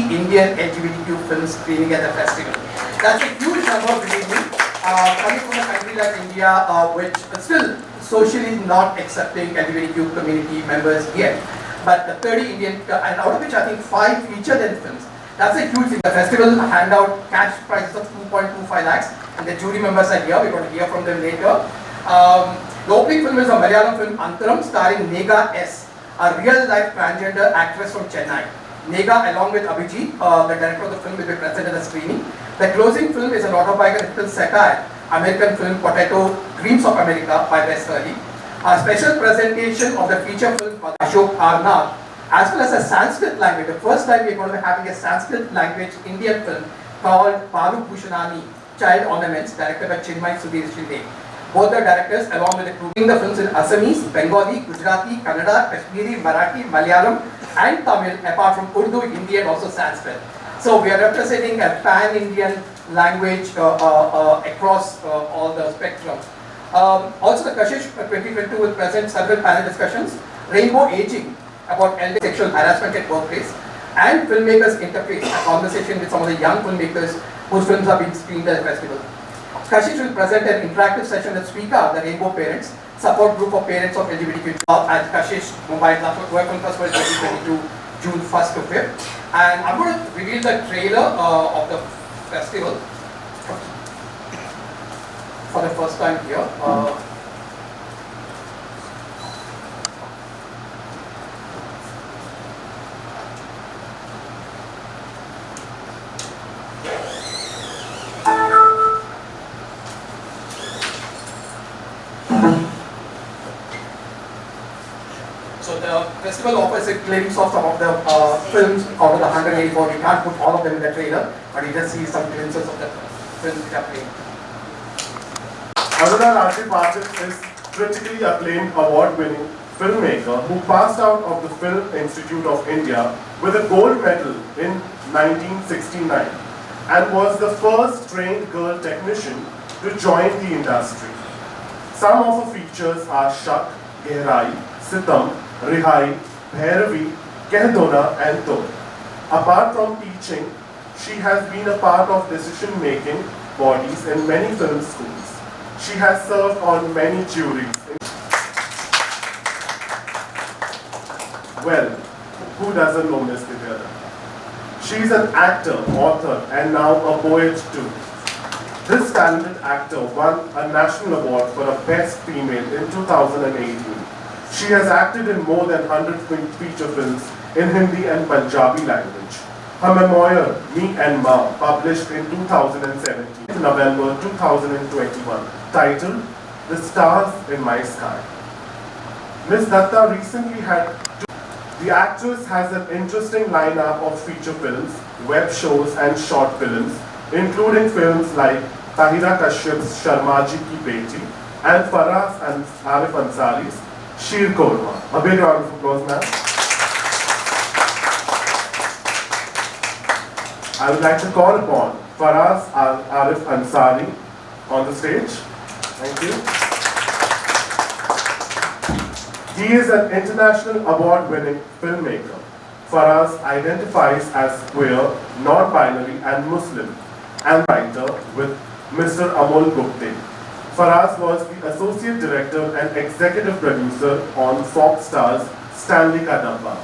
Indian LGBTQ film screening at the festival. That's a huge number, believe me. Coming from a country like India, which is still socially not accepting LGBTQ community members yet, but the 30 Indian, and out of which I think 5 feature-length films. That's a huge thing. The festival hand out cash prizes of 2.25 lakhs, and the jury members are here. We're going to hear from them later. The opening film is a Malayalam film, Antaram, starring Nega S, a real-life transgender actress from Chennai. Nega, along with Abhijit, the director of the film, will be present at the screening. The closing film is an autobiographical satire, American film Potato Dreams of America by Wes Hurley. A special presentation of the feature film by Ashok Arnab, as well as a Sanskrit language. The first time we're going to be having a Sanskrit language Indian film called Balu Bhushanani, Child Ornaments, directed by Chinmay Sudhir Shinde. Both the directors, along with the crew, the films in Assamese, Bengali, Gujarati, Kannada, Kashmiri, Marathi, Malayalam, and Tamil, apart from Urdu, Hindi, and also Sanskrit. So we are representing a pan-Indian language across all the spectrum. Also, the Kashish 2022 will present several panel discussions, rainbow aging about elder sexual harassment at workplace, and filmmakers interface, a conversation with some of the young filmmakers whose films are being screened at the festival. Kashish will present an interactive session at Swika, the Rainbow Parents, support group of parents of LGBTQ at Kashish, Mumbai, Welcome Festival 2022, June 1st to 5th. And I'm going to reveal the trailer of the festival for the first time here. So the festival offers a glimpse of some of the films out of the 184. We can't put all of them in the trailer, but you just see some glimpses of the films which are playing. Aruna Raji Patil is critically acclaimed award-winning filmmaker who passed out of the Film Institute of India with a gold medal in 1969 and was the first trained girl technician to join the industry. Some of her features are Shak, Gehrai, Sitam, Rihai, Bhairavi, Kehdona, and Tod. Apart from teaching, she has been a part of decision-making bodies in many film schools. She has served on many juries. Well, who doesn't know Miss Divya? She is an actor, author, and now a poet too. This talented actor won a national award for a Best Female in 2018. She has acted in more than 100 feature films in Hindi and Punjabi language. Her memoir, Me and Ma, published in 2017, November 2021, titled The Stars in My Sky. Ms. Dutta recently had The actress has an interesting lineup of feature films, web shows, and short films, including films like Tahira Kashyap's Sharmaji Ki Beti and Faraz and Arif Ansari's Sheer Korma. A big round of applause, ma'am. I would like to call upon Faraz Arif Ansari on the stage. Thank you. He is an international award-winning filmmaker. Faraz identifies as queer, non-binary and Muslim, and writer with Mr. Amol Gupte. Faraz was the associate director and executive producer on Fox Star's Stanley Kadamba.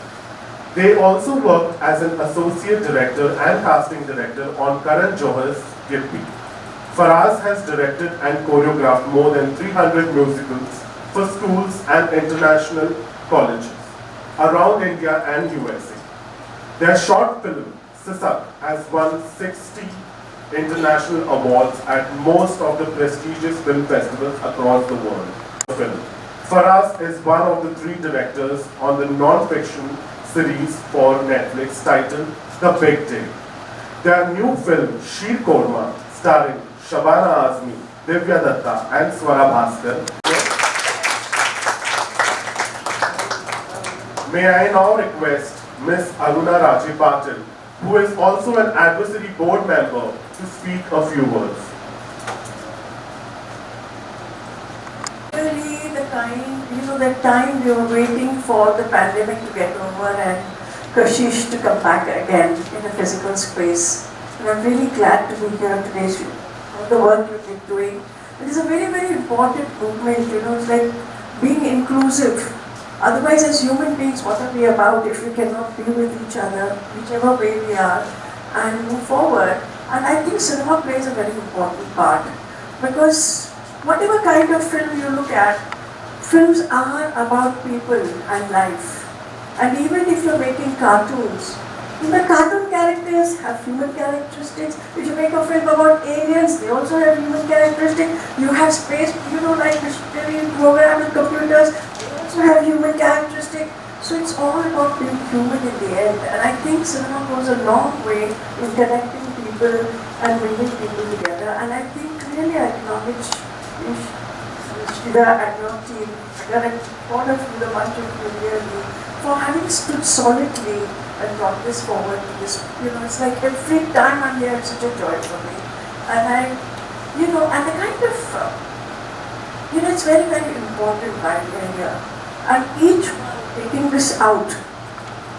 They also worked as an associate director and casting director on Karan Johar's Gilpi. Faraz has directed and choreographed more than 300 musicals for schools and international colleges around India and USA. Their short film, Sisak, has won 60 international awards at most of the prestigious film festivals across the world. Faraz is one of the 3 directors on the non-fiction series for Netflix titled The Big Day. Their new film, Sheer Korma, starring Shabana Azmi, Divya Dutta, and Swara Bhaskar. May I now request Ms. Aruna Raji Patil, who is also an advisory board member, to speak a few words. Really, the time we were waiting for the pandemic to get over and Kashish to come back again in a physical space. And I'm really glad to be here today. All the work you've been doing. It is a very, very important movement, it's like being inclusive. Otherwise, as human beings, what are we about if we cannot be with each other, whichever way we are, and move forward? And I think cinema plays a very important part. Because whatever kind of film you look at, films are about people and life. And even if you're making cartoons, the cartoon characters have human characteristics. If you make a film about aliens, they also have human characteristics. You have space, like machinery programmed computers, they also have human characteristics. So it's all about being human in the end. And I think cinema goes a long way in connecting people and bringing people together. And I think really I acknowledge Shida and your team, all of you, the bunch of you really, for having stood solidly and brought this forward to this, it's like every time I'm here, it's such a joy for me. And and the kind of, it's very, very important while we're here. And each one taking this out,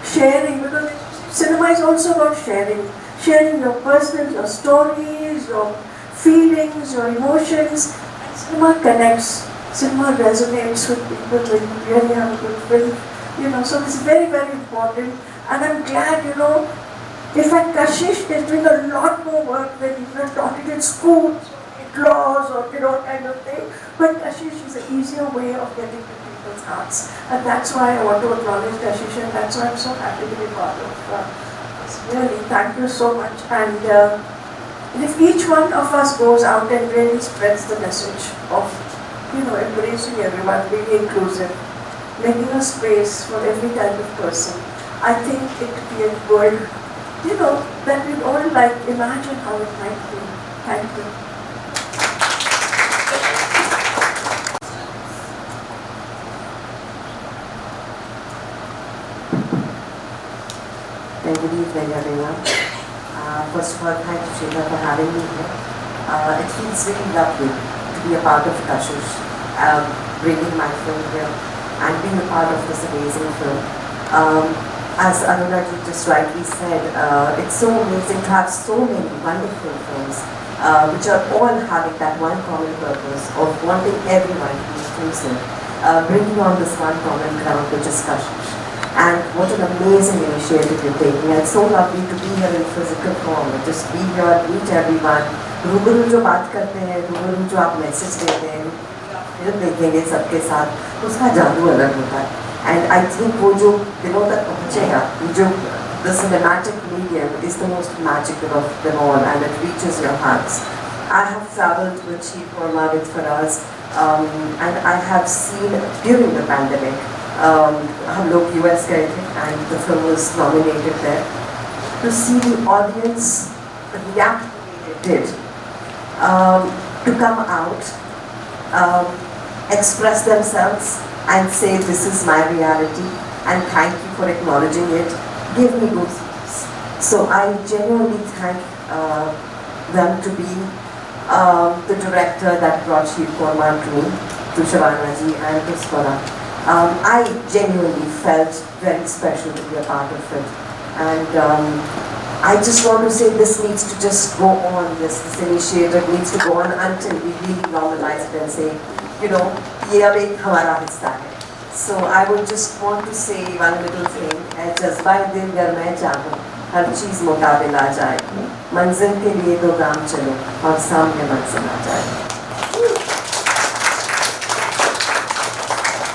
sharing, because cinema is also about sharing. Sharing your personal, your stories, your feelings, your emotions. And cinema connects, cinema resonates with people when you really have a good film. So it's very, very important. And I'm glad, in fact, Kashish is doing a lot more work than even taught it in schools, in laws, or kind of thing. But Kashish is an easier way of getting to people's hearts. And that's why I want to acknowledge Kashish, and that's why I'm so happy to be part of this. Really, thank you so much. And if each one of us goes out and really spreads the message of, embracing everyone, being inclusive, making a space for every type of person, I think it would be a world, that we'd all imagine how it might be. Thank you. Good evening, everyone. First of all, thank you, Shida, for having me here. It feels really lovely to be a part of Kashish, bringing my film here and being a part of this amazing film. As Aruna just rightly said, it's so amazing to have so many wonderful films which are all having that one common purpose of wanting everyone to be inclusive, bringing on this one common ground, which is Kashish. And what an amazing initiative you're taking. And it's so lovely to be here in physical form, just be here, meet everyone. रूबरू जो बात करते हैं, रूबरू जो आप message देते हैं, फिल्म देखेंगे सबके साथ, उसका जादू अलग होता है. And I think वो जो दिलों तक पहुँचेगा, the cinematic medium is the most magical of them all, and it reaches your hearts. I have travelled with Sheer Korma with Faraz, and I have seen during the pandemic, हम लोग US गए थे, and the film was nominated there. To see the audience react the way they did, to come out, express themselves and say this is my reality and thank you for acknowledging it, give me goosebumps. So I genuinely thank them to be the director that brought Sheer Korma to me, to Shavana ji and to Swara. I genuinely felt very special to be a part of it. And I just want to say this needs to just go on, this initiative needs to go on until we really normalize it and say, ये अब एक हमारा हिस्सा है. So I would just want to say one little thing, जज्बा दिल गर मैं चाहूँ, हर चीज़ मुकाबिल आ जाए, मंजिल के लिए दो गाम चलो और सामने मंजिल आ जाए.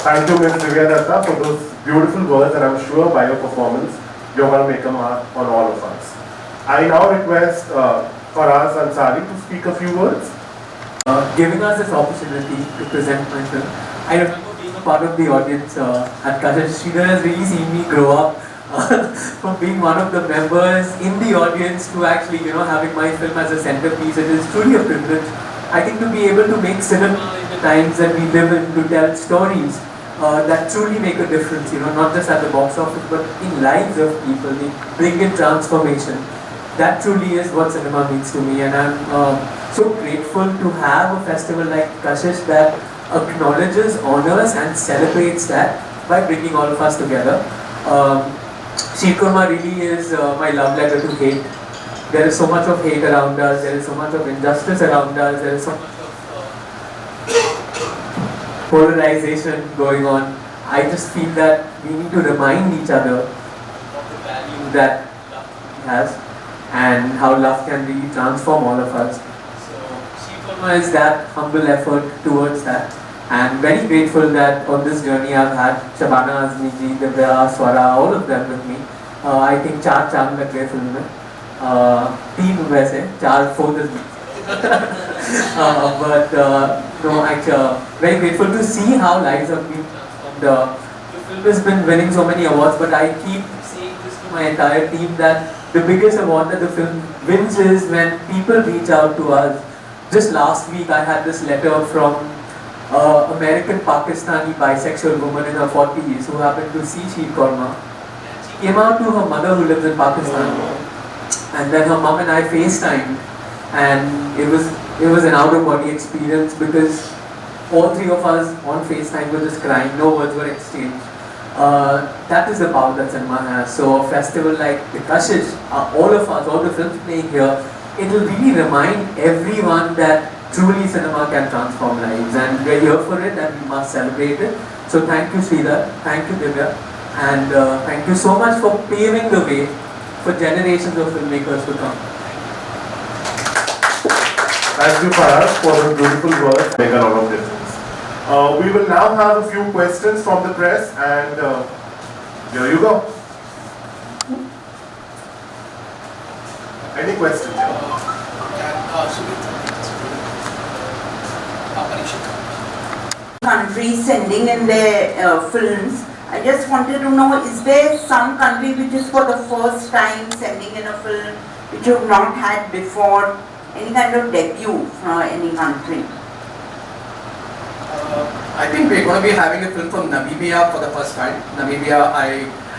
Thank you, Ms. Divya Dutta, for those beautiful words, and I'm sure by your performance, you're going to make a mark on all of us. I now request Faraz Ansari to speak a few words. Giving us this opportunity to present my film. I remember being a part of the audience at Kashish. Shida has really seen me grow up from being one of the members in the audience to actually, having my film as a centerpiece. It is truly a privilege. I think to be able to make cinema in the times that we live in, to tell stories that truly make a difference, not just at the box office, but in lives of people. They bring in transformation. That truly is what cinema means to me, and I'm so grateful to have a festival like Kashish that acknowledges, honors and celebrates that by bringing all of us together. Sheer Kurma really is my love letter to hate. There is so much of hate around us, there is so much of injustice around us, there is so much of polarization going on. I just feel that we need to remind each other of the value that love has and how love can really transform all of us. So Sheer Kurma is that humble effort towards that. And very grateful that on this journey I've had Shabana Azmi ji, Divya, Swara, all of them with me. I think चार चांद लग गए film में, तीन वैसे, चार fourth is me. But no, actually, very grateful to see how lives have been transformed. The film has been winning so many awards, but I keep saying this to my entire team that the biggest award that the film wins is when people reach out to us. Just last week I had this letter from American Pakistani bisexual woman in her 40s who happened to see Sheer Kurma. She came out to her mother who lives in Pakistan, and then her mom and I FaceTimed, and it was an out of body experience because all three of us on FaceTime were just crying, no words were exchanged. That is the power that cinema has. So a festival like the Kashish, all of us, all the films playing here, it will really remind everyone that truly cinema can transform lives, and we're here for it and we must celebrate it. So thank you Sridhar, thank you Divya, and thank you so much for paving the way for generations of filmmakers to come. Thank you Faraz for the beautiful words, make a lot of difference. We will now have a few questions from the press, and here you go. Any questions? Countries sending in their films. I just wanted to know, is there some country which is for the first time sending in a film which you've not had before? Any kind of debut from any country? I think we're going to be having a film from Namibia for the first time. Namibia,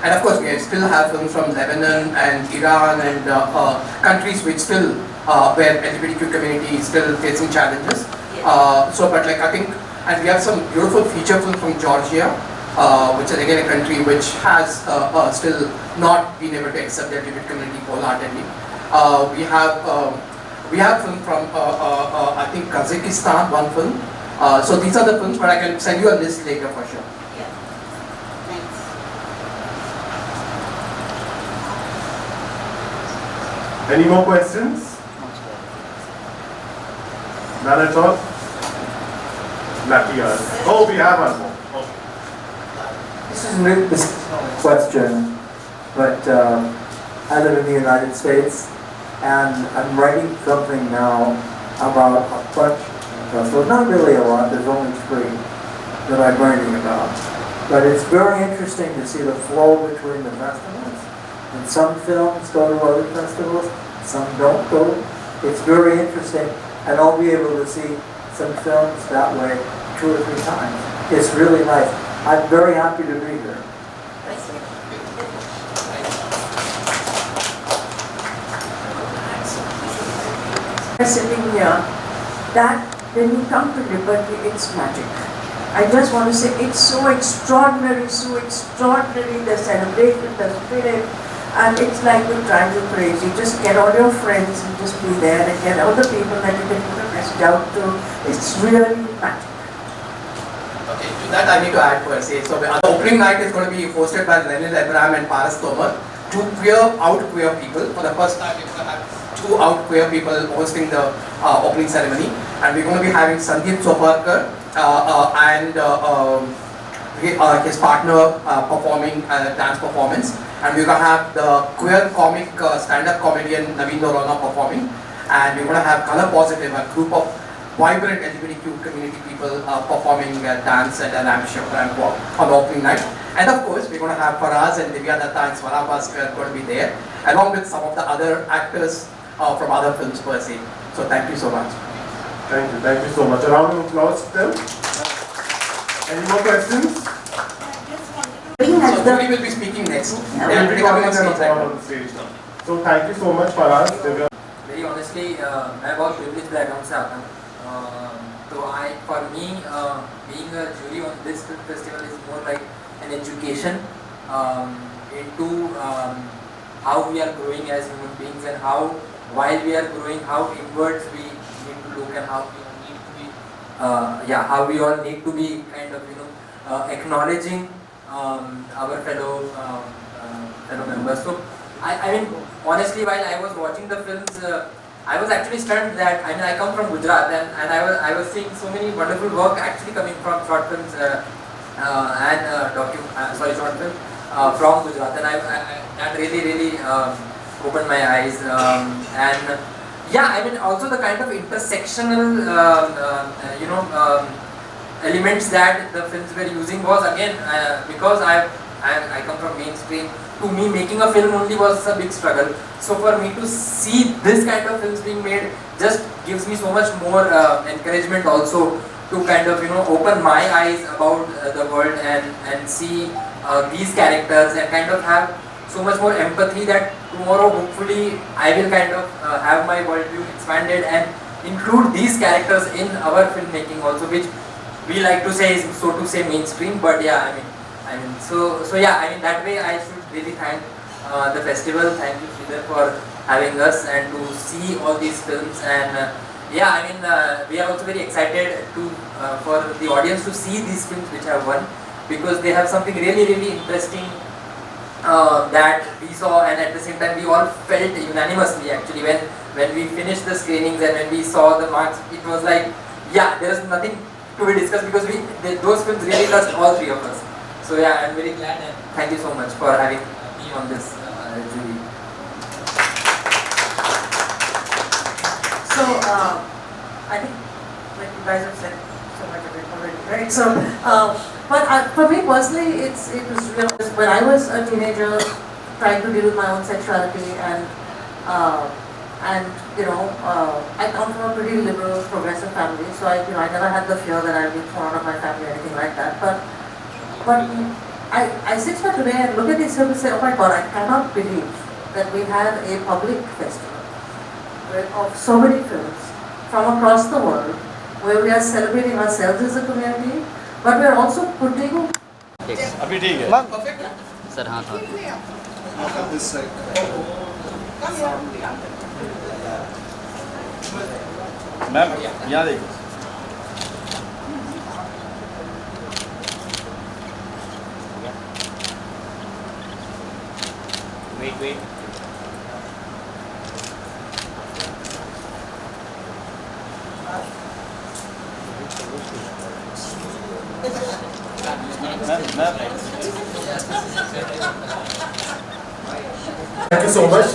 and of course we still have films from Lebanon and Iran and countries which still, where LGBTQ community is still facing challenges. Yes. But like I think, and we have some beautiful feature films from Georgia, which is again a country which has still not been able to accept the LGBT community wholeheartedly. We have film from I think Kazakhstan, one film. So these are the films, but I can send you a list later for sure. Yeah. Thanks. Any more questions? None at all? Lucky us. Oh, we have one more. Okay. This is a question, but I live in the United States, and I'm writing something now about a bunch of festivals. Not really a lot, there's only 3 that I'm writing about. But it's very interesting to see the flow between the festivals. And some films go to other festivals, some don't go. It's very interesting, and I'll be able to see some films that way 2 or 3 times. It's really nice. I'm very happy to be here. Sitting here, that when you come to Liberty, it's magic. I just want to say it's so extraordinary, the celebration, the spirit, and it's like you drive you crazy. Just get all your friends and just be there and get all the people that you can put a message out to. It's really magic. Okay, to that I need to add per se. So the opening night is going to be hosted by Renil Abraham and Paras Tomar, 2 out queer people. For the first time, we're going to have 2 out queer people hosting the opening ceremony, and we're going to be having Sandeep Soparkar and his partner performing dance performance, and we're going to have the queer comic stand-up comedian Naveen Norana performing, and we're going to have Color Positive, a group of vibrant LGBTQ community people performing dance at a ramp walk on the opening night. And of course, we're going to have Faraz and Divya Dutta and Swara are going to be there, along with some of the other actors from other films per se. So thank you so much. Thank you so much. A round of applause to them. Any more questions? So Julie will be speaking next. They will be coming on stage right now. on stage now. So thank you so much, Faraz, Divya. Very honestly, मैं बहुत privileged background से आता हूँ. तो for me, being a jury on this film festival is more like an education. into how we are growing as human beings, and how while we are growing, how inwards we need to look, and how we all need to be how we all need to be kind of acknowledging our fellow members. So I mean, honestly, while I was watching the films, I was actually stunned that, I mean, I come from Gujarat, and I was seeing so many wonderful work actually coming from short films and short film from Gujarat, and I that really opened my eyes, and yeah, I mean, also the kind of intersectional elements that the films were using was, again, because I come from mainstream. To me, making a film only was a big struggle. So for me to see this kind of films being made just gives me so much more encouragement also to kind of open my eyes about the world and see these characters, and kind of have so much more empathy that tomorrow hopefully I will kind of have my worldview expanded and include these characters in our filmmaking also, which we like to say is, so to say, mainstream. But yeah, I mean, so yeah, I mean, that way I should really thank the festival. Thank you, Sridhar, for having us and to see all these films. And yeah, I mean, we are also very excited to for the audience to see these films which have won, because they have something really interesting that we saw, and at the same time we all felt unanimously actually when we finished the screenings and when we saw the marks. It was like, yeah, there is nothing to be discussed, because those films really touched all three of us. So yeah, I'm very glad, and thank you so much for having me on this jury. So, I think, like you guys have said so much of it already, right? So, but for me personally, it was real. When I was a teenager, trying to deal with my own sexuality, and I come from a pretty liberal, progressive family, so I never had the fear that I'd be thrown out of my family or anything like that. But I sit here today and look at these films and say, oh my God, I cannot believe that we have a public festival of so many films from across the world, where we are celebrating ourselves as a community, but we are also putting... अभी ठीक है sir हाँ था ma'am यहाँ देखो wait Thank you so much.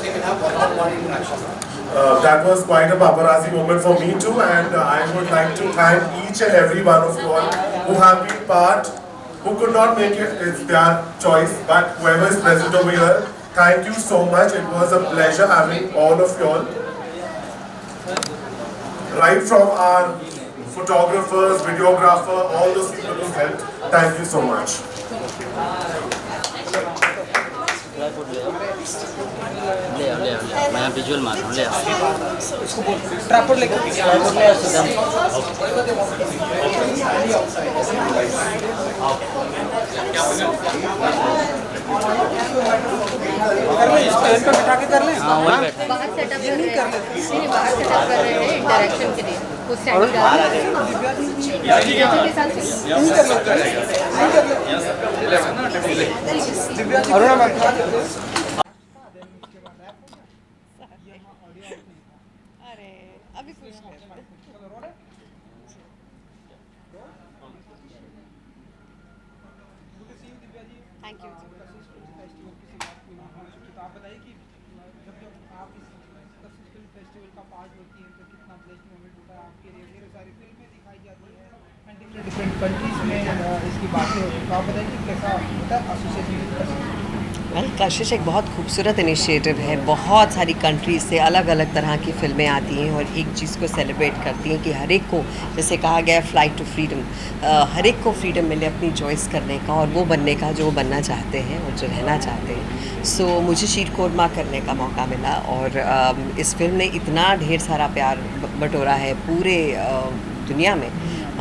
That was quite a paparazzi moment for me too, and I would like to thank each and every one of you all who have been part, who could not make it, it's their choice, but whoever is present over here, thank you so much. It was a pleasure having all of you all. Right from our photographers, videographer, all those people who helped, thank you so much. ले मैं visual मार रहा हूँ ले tripod लेकर stand पे बिठा के कर ले हाँ वही बैठा बाहर सेटअप कर रहे हैं नहीं बाहर सेटअप कर रहे हैं इंटरेक्शन के लिए कुछ स्टैंड के साथ अरुणा मैम अरे अभी कुछ थैंक यू आप बताइए कि जब आप इस कशिश फिल्म फेस्टिवल का पार्ट होती हैं तो कितना ब्लेस्ड मोमेंट होता है आपके लिए। ढेर सारी फिल्में दिखाई जाती हैं एंड डिफरेंट कंट्रीज में इसकी बातें होती हैं, तो आप बताइए कि कैसा होता है एसोसिएशन। वेल कशिश एक बहुत खूबसूरत इनिशिएटिव है। बहुत सारी कंट्रीज से अलग अलग तरह की फ़िल्में आती हैं और एक चीज़ को सेलिब्रेट करती हैं कि हर एक को, जैसे कहा गया फ्लाइट टू फ्रीडम, हर एक को फ्रीडम मिले अपनी चॉइस करने का और वो बनने का जो वो बनना चाहते हैं और जो रहना चाहते हैं। सो मुझे शीर कोरमा करने का मौका मिला और इस फिल्म ने इतना ढेर सारा प्यार बटोरा है पूरे दुनिया में,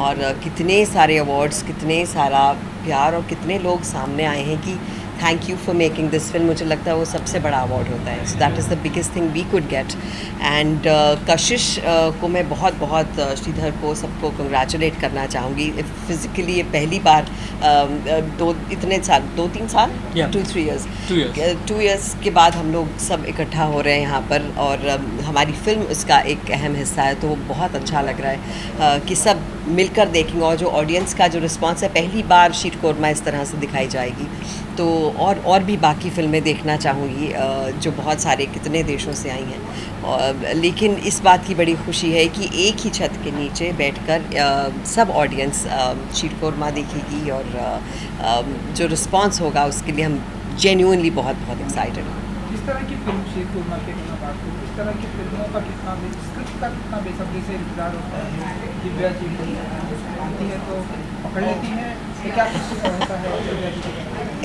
और कितने सारे अवार्ड्स, कितने सारा प्यार और कितने लोग सामने आए हैं कि thank you for making this film, मुझे लगता है वो सबसे बड़ा अवार्ड होता है. So that is the biggest thing we could get. And Kashish को मैं बहुत बहुत श्रीधर को सबको कंग्रेचुलेट करना चाहूँगी. फिज़िकली ये पहली बार इतने साल 2-3 साल 2-3 ईयर्स 2 इयर्स के बाद हम लोग सब इकट्ठा हो रहे हैं यहाँ पर, और हमारी फिल्म इसका एक अहम हिस्सा है. तो वो बहुत अच्छा लग रहा है कि सब मिलकर देखेंगे, और जो ऑडियंस का जो रिस्पांस है, पहली बार शीर कोरमा इस तरह से दिखाई जाएगी. तो और भी बाकी फिल्में देखना चाहूँगी जो बहुत सारे कितने देशों से आई हैं. लेकिन इस बात की बड़ी खुशी है कि एक ही छत के नीचे बैठकर सब ऑडियंस शीर कोरमा देखेगी, और जो रिस्पांस होगा उसके लिए हम जेन्युइनली बहुत बहुत एक्साइटेड हैं. किस तरह की फिल्म शीर कोरमा की मैं बात करूँ, किस तरह की फिल्मों का स्क्रिप्ट का कितना बेसब्री से इंतजार होता है. दिव्या जी आती है तो पकड़ लेती हैं, तो क्या कुछ होता है दिव्या जी?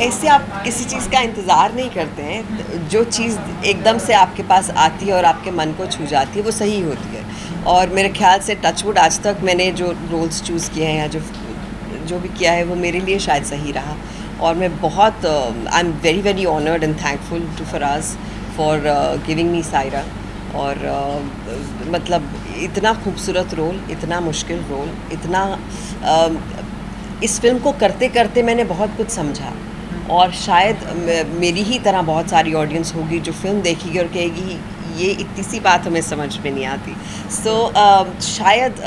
ऐसे आप किसी चीज़ का इंतज़ार नहीं करते हैं. जो चीज़ एकदम से आपके पास आती है और आपके मन को छू जाती है वो सही होती है. और मेरे ख्याल से टचवुड आज तक मैंने जो रोल्स चूज़ किए हैं या जो भी किया है वो मेरे लिए शायद सही रहा. और मैं बहुत I am very very honoured and thankful to Faraz for giving me Saira. और मतलब इतना खूबसूरत रोल, इतना मुश्किल रोल, इतना इस फिल्म को करते करते मैंने बहुत कुछ समझा. और शायद मेरी ही तरह बहुत सारी ऑडियंस होगी जो फिल्म देखेगी और कहेगी ये इतनी सी बात हमें समझ में नहीं आती. सो शायद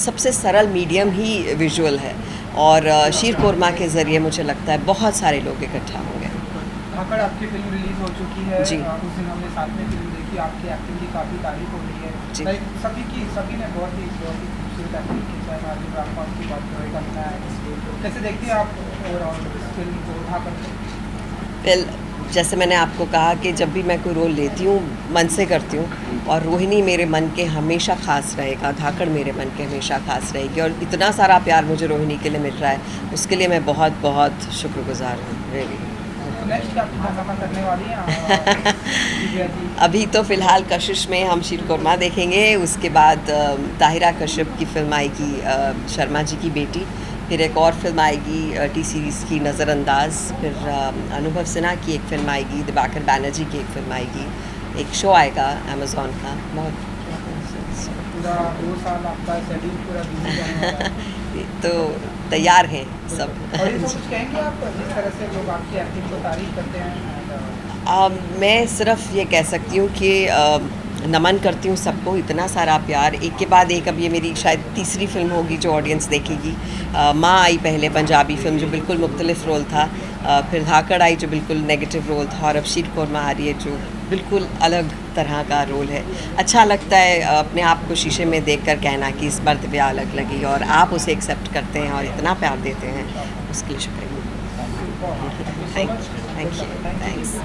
सबसे सरल मीडियम ही विजुअल है, और शीर कोरमा के ज़रिए मुझे लगता है बहुत सारे लोग इकट्ठा होंगे. धाकड़ आपकी फिल्म रिलीज हो चुकी है जी. उस दिन हमने साथ में फिल्म देखी, आपकी एक्टिंग की काफ़ी तारीफ हो रही है. जी. सभी ने बहुत ही खूबसूरत एक्टिंग की, चाहे मार्जिन रामपाल की बात करें, कंगना है. कैसे देखती हैं आप ओवरऑल इस फिल्म को धाकड़? वेल, जैसे मैंने आपको कहा कि जब भी मैं कोई रोल लेती हूँ मन से करती हूँ, और रोहिणी मेरे मन के हमेशा ख़ास रहेगा, धाकड़ मेरे मन के हमेशा ख़ास रहेगी. और इतना सारा प्यार मुझे रोहिणी के लिए मिल रहा है, उसके लिए मैं बहुत बहुत शुक्रगुजार हूँ. रियली. नेक्स्ट क्या ड्रामा करने वाली हैं? अभी तो फ़िलहाल कशिश में हम शीर कोरमा देखेंगे. उसके बाद ताहिरा कश्यप की फिल्म आएगी शर्मा जी की बेटी. फिर एक और फिल्म आएगी टी सीरीज़ की नज़रअंदाज. फिर अनुभव सिन्हा की एक फ़िल्म आएगी, दिवाकर बैनर्जी की एक फ़िल्म आएगी. एक शो आएगा अमेज़ॉन का. बहुत पूरा 2 साल आपका शेड्यूल पूरा बिजी जाने वाला है. तो तैयार हैं सब. और ये कुछ कहेंगे आप, जिस तरह से लोग आपकी एक्टिंग को तारीफ करते हैं? मैं सिर्फ ये कह सकती हूँ कि नमन करती हूँ सबको. इतना सारा प्यार, एक के बाद एक. अब ये मेरी शायद तीसरी फिल्म होगी जो ऑडियंस देखेगी. माँ आई पहले, पंजाबी फिल्म जो बिल्कुल मुख्तलिफ रोल था. फिर धाकड़ आई जो बिल्कुल नेगेटिव रोल था, और अब शीर कोरमा आ रही है जो बिल्कुल अलग तरह का रोल है. अच्छा लगता है अपने आप को शीशे में देखकर कहना कि इस बार दिव्या अलग लगी, और आप उसे एक्सेप्ट करते हैं और इतना प्यार देते हैं, उसके लिए शुक्रिया. Thank you. थैंक्स.